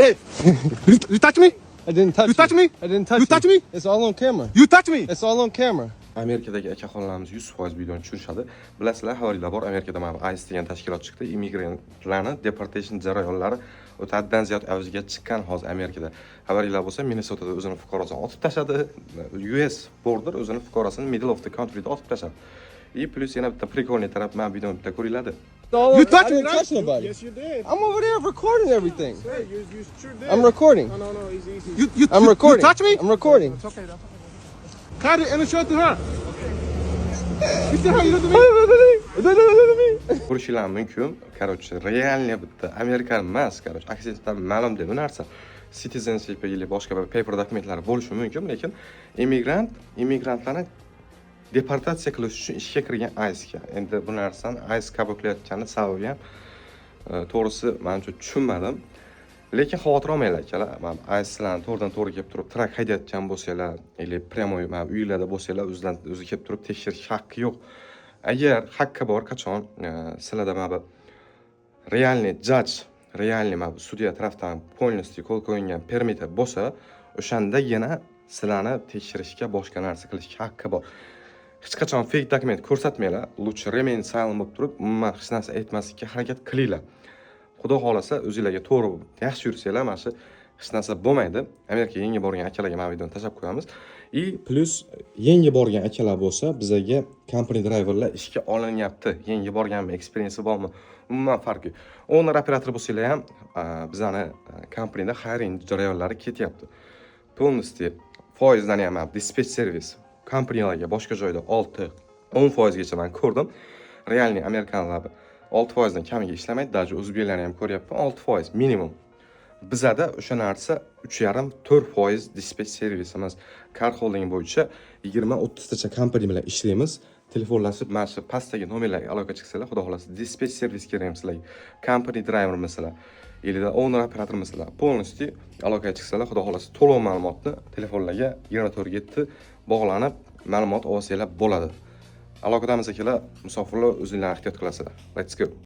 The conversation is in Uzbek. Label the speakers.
Speaker 1: Hey, you touch me?
Speaker 2: I didn't touch
Speaker 1: You touch me?
Speaker 2: I didn't touch
Speaker 1: You touch me?
Speaker 2: It's all on camera.
Speaker 1: You touch me?
Speaker 2: It's all on camera.
Speaker 3: Amerikadagi akaxonlarimiz 100% videoni tushirishadi. Bilasizlar, xabarlar bor. Amerikada mana ICE degan tashkilot chiqdi. Immigrantlarni deportation jarayonlari o'tadidan ziyod avjiga chiqqan hozir Amerikada. Xabarlar bo'lsa, Minnesotada o'zini fuqarosini otib tashladi. US border o'zini fuqarosini middle of the countryda otib tashladi. И плюс yana bitta приkolniy taraf mana videoni bitta ko'ringlar.
Speaker 1: You touch
Speaker 2: I
Speaker 1: me,
Speaker 2: didn't
Speaker 1: right?
Speaker 2: touch nobody.
Speaker 4: Yes, you did.
Speaker 2: I'm over there recording everything.
Speaker 4: Hey, you sure did.
Speaker 2: I'm recording.
Speaker 4: No, easy.
Speaker 2: I'm recording.
Speaker 1: You touch me?
Speaker 2: I'm recording.
Speaker 4: It's okay, that's okay.
Speaker 1: Cut it and show it to her. You see how you do to me?
Speaker 3: Ko'rishinglar mumkin. Короче, realniy bitta Amerikan emas, короче, aksentdan ma'lum deb bu narsa. Citizenship yoki boshqa bir paper dokumentlari bo'lishi mumkin, lekin immigrantlarni deportatsiya qilish uchun ishga kirgan ICE. Endi bu narsani ICE qabul qilayotgani sababi ham to'g'risi menimcha tushunmadim. Lekin xavotir olmanglar akalar. Men ICElarni to'g'ridan-to'g'ri kelib turib trak haydayotgan bo'lsanglar, yoki pryamoy men uylarda bo'lsanglar, o'zi kelib turib tekshirish haqqi yo'q. Agar haqqi bor, qachon sizlarda mana bu realniy judge, realniy mana bu sudya tarafdan полностью qo'l qo'yilgan permit bo'lsa, o'shandagina sizlarni tekshirishga, boshqa narsa qilishga haqqi bor. Hech qachon fake dokument ko'rsatmanglar. Lучше remain silent bo'lib turib, umuman hech narsa aytmaslikka harakat qilinglar. Xudo xolasa o'zingizlarga to'g'ri yaxshi yursanglar, mana shu hech narsa bo'lmaydi. Amerikaga yangi borgan akalarga mana videoni tashlab qo'yamiz. И plus yangi borgan akalar bo'lsa, bizga company driverlar ishga olinyapti. Yangi borganmi, experience bormi? Umuman farqi yo'q. Owner operator bo'lsanglar ham bizani kompaniyada hiring jarayonlari ketyapti. Полностью foizdan ham dispatch service kompaniyalarga boshqa joyda 6-10% gacha men ko'rdim. Realniy amerikanlar 6% dan kamiga ishlamaydi, даже o'zbeklarni ham ko'ryapman, 6% minimum. Bizada o'sha narsa 3,5-4% dispatch servisimiz. Car holding bo'yicha 20-30 tacha kompaniya bilan ishlaymiz. Telefonlashib, mana shu pastdagi nomerlarga aloqa chiqsanglar, xudo xolasa dispatch servis kerak sizlarga. Company driver masalan, yoki owner operator masalan, полностью aloqaga chiqsanglar, xudo xolasa to'liq ma'lumotni telefonlarga 24/7 bog'lanib ma'lumot olsanglar bo'ladi. Aloqadamiz akalar, musofirlar o'zingizlar ehtiyot qilasizlar. Let's go.